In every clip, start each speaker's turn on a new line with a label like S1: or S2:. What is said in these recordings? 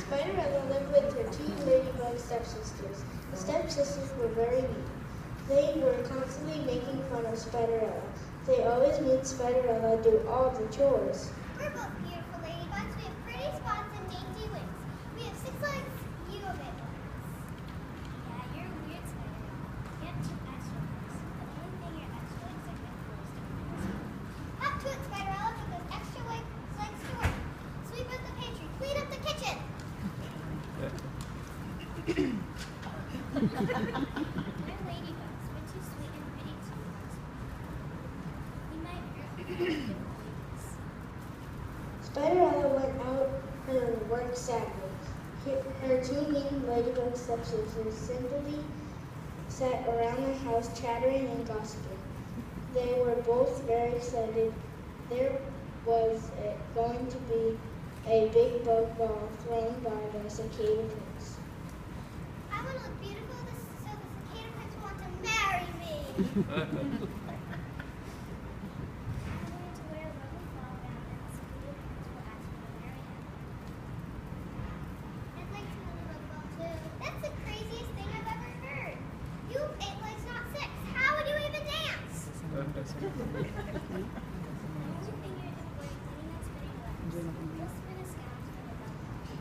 S1: Spiderella lived with her two ladybug stepsisters. The stepsisters were very mean. They were constantly making fun of Spiderella. They always made Spiderella do all the chores.
S2: We're both beautiful ladybugs. We have pretty spots and dainty wings. We have 6 legs. You have 8 legs. Yeah, you're a weird Spiderella. You have 2 extra legs. The only thing your extra legs are good for is to Up to it, Spiderella. Put those extra legs to work. Sweep up the pantry. Clean up the kitchen. We're ladybugs. We're too sweet and pretty to box. We might hurt.
S1: Spiderella went out her work sadly. Her two mean ladybug stepsisters simply sat around the house chattering and gossiping. They were both very excited. There was going to be a big bug ball thrown by the cicada prince.
S2: I want to look beautiful so the cicada prince will want to marry me. I'm going to wear a lovely ball gown and the cicada prince will ask me to marry him. I'd like to live a ball too. That's the craziest thing I've ever heard. You have 8 legs, not 6. How would you even dance?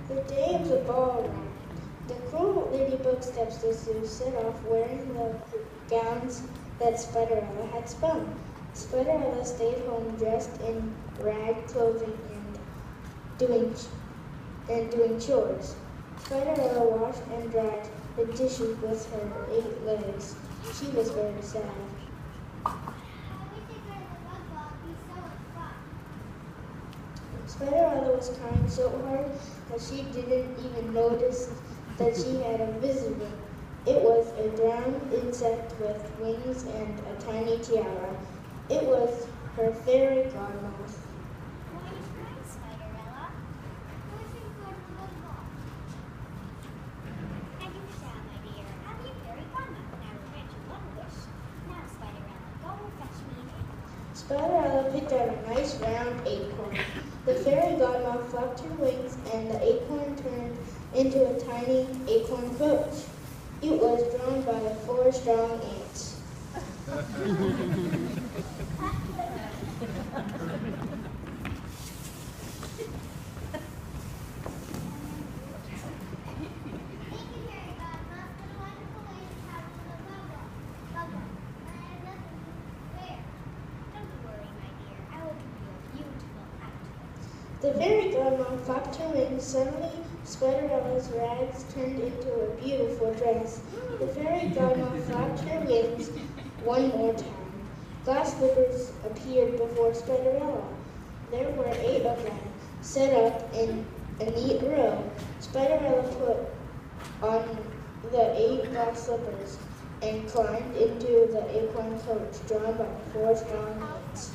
S1: The day of the ball arrived. The cruel ladybug stepsisters set off wearing the gowns that Spiderella had spun. Spiderella stayed home dressed in rag clothing and doing chores. Spiderella washed and dried the dishes with her 8 legs. She was very sad. Spiderella was crying so hard that she didn't even notice that she had a visitor. It was a brown insect with wings and a tiny tiara. It was her fairy godmother.
S2: Why are you crying, Spiderella? I'm wishing for a bug ball. And you shall, my dear. Have you fairy godmother? Now grant you one wish. Now, Spiderella, go and fetch me an acorn.
S1: Spiderella picked out a nice round acorn. The fairy godmother flapped her wings and the acorn turned into a tiny acorn coach. It was drawn by 4 strong ants. The fairy godmother flapped her wings. Suddenly, Spiderella's rags turned into a beautiful dress. The fairy godmother flapped her wings one more time. Glass slippers appeared before Spiderella. There were 8 of them, set up in a neat row. Spiderella put on the 8 glass slippers and climbed into the acorn coach drawn by 4 strong ants.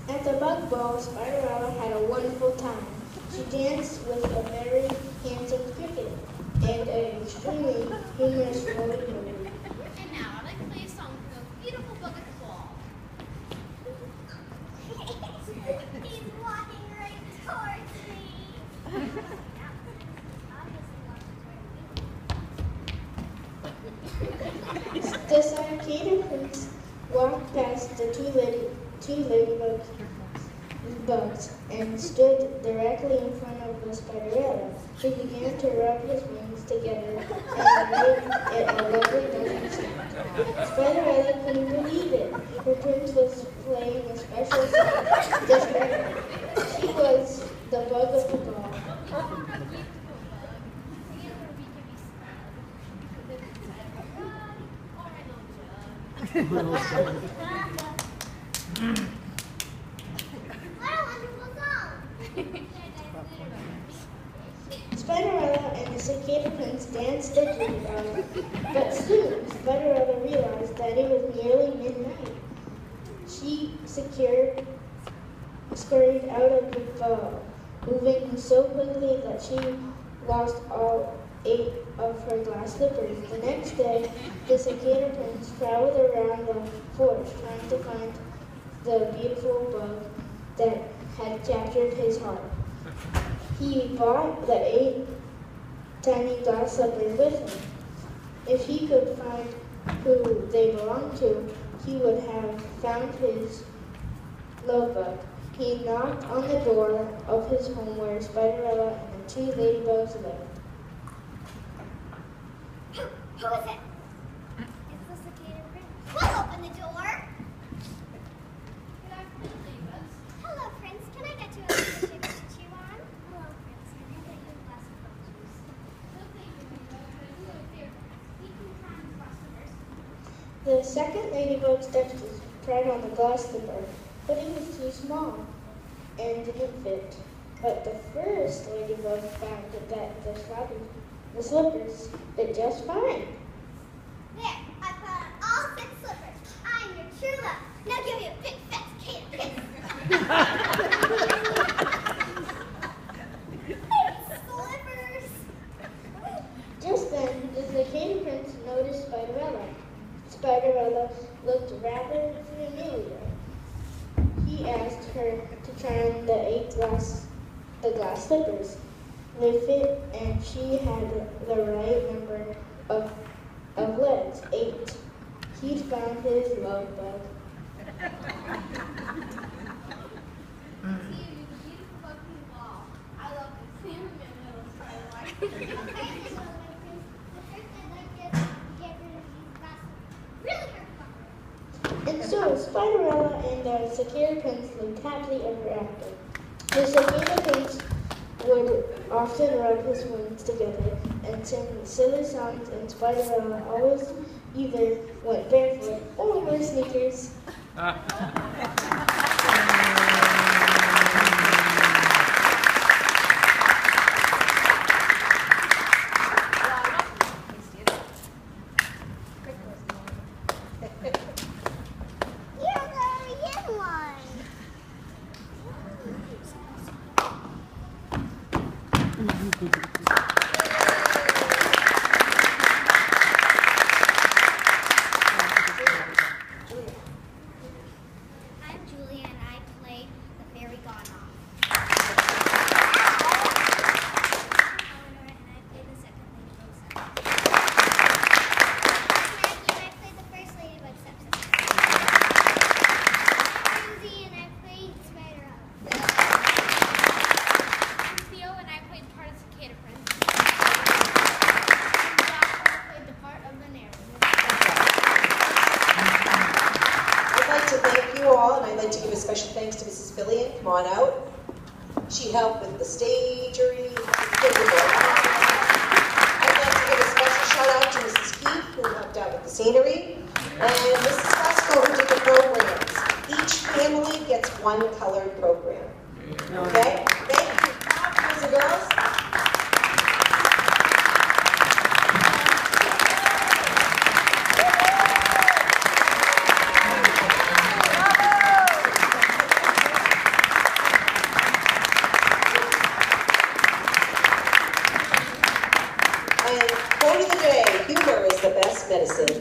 S1: At the bug ball, Spiderella had a wonderful time. She danced with a very handsome cricket and an extremely humorous woolly moon.
S3: And now I'd like to play a song for those beautiful bug at the ball.
S2: He's walking right towards me.
S1: The cicada prince walked past the two ladybugs and stood directly in front of the Spiderella. He began to rub his wings together and made it a lovely buzzing sound. Spiderella couldn't believe it. Her prince was playing a special song just for her. She was the bug of the ball.
S2: What a wonderful song!
S1: Spiderella and the cicada prince Prince danced digitally about it. But soon, Spiderella realized that it was nearly midnight. She scurried out of the ball, moving so quickly that she lost all 8 of her glass slippers. The next day, the Cicada Prince traveled around the forest trying to find the beautiful bug that had captured his heart. He brought the 8 tiny glass slippers with him. If he could find who they belonged to, he would have found his love bug. He knocked on the door of his home where Spiderella and the 2 ladybugs lived.
S2: Who is it? It's the Cicada Prince. We'll open the door.
S3: Good afternoon, ladybugs.
S2: Hello, Prince. Can I get you a milkshake to chew on? Hello, Prince. Can I get you a glass of fruit juice?
S3: No, thank you, ladybug, but I do like their equal time customers.
S1: The second ladybug stepped to try on the glass slipper, but it was too small and didn't fit. But the first ladybug found that the slippers fit just fine.
S2: There, I put on all 6 slippers. I'm your true love. Now give me a big fat cicada kiss. Slippers.
S1: Just then, the Cicada Prince noticed Spiderella. Spiderella looked rather familiar. He asked her to try on the glass slippers. They fit, and she had the right number of legs, 8. He'd found his love bug.
S3: Theo, you're the beautiful bug from the wall. I love it. Stand in the middle and try to like
S2: Okay, then, little Prince. The first I'd like to get rid of these glass slippers. Really hurt.
S1: And so Spiderella and the Cicada Prince lived happily ever after. The Cicada Prince would often rub his wings together and sing silly songs, and Spiderella always either went barefoot or wore sneakers.
S2: You're very in one. I'm Julia and I play the fairy godmom. Eleanor and I play the second ladybug stepsister. Maggie and I play the first ladybug stepsister. Rosie and I play Spiderella.
S3: I'm Theo, and I played part of Cicada Prince. And Joshua played the part of the narrator.
S4: I'd like to thank you all, and I'd like to give a special thanks to Mrs. Fillion. Come on out. She helped with the stagery. I'd like to give a special shout out to Mrs. Keith, who helped out with the scenery, and Mrs. Fusco, who did the programs. Each family gets one colored program. Okay? Thank you, boys and girls. And quote of the day, humor is the best medicine.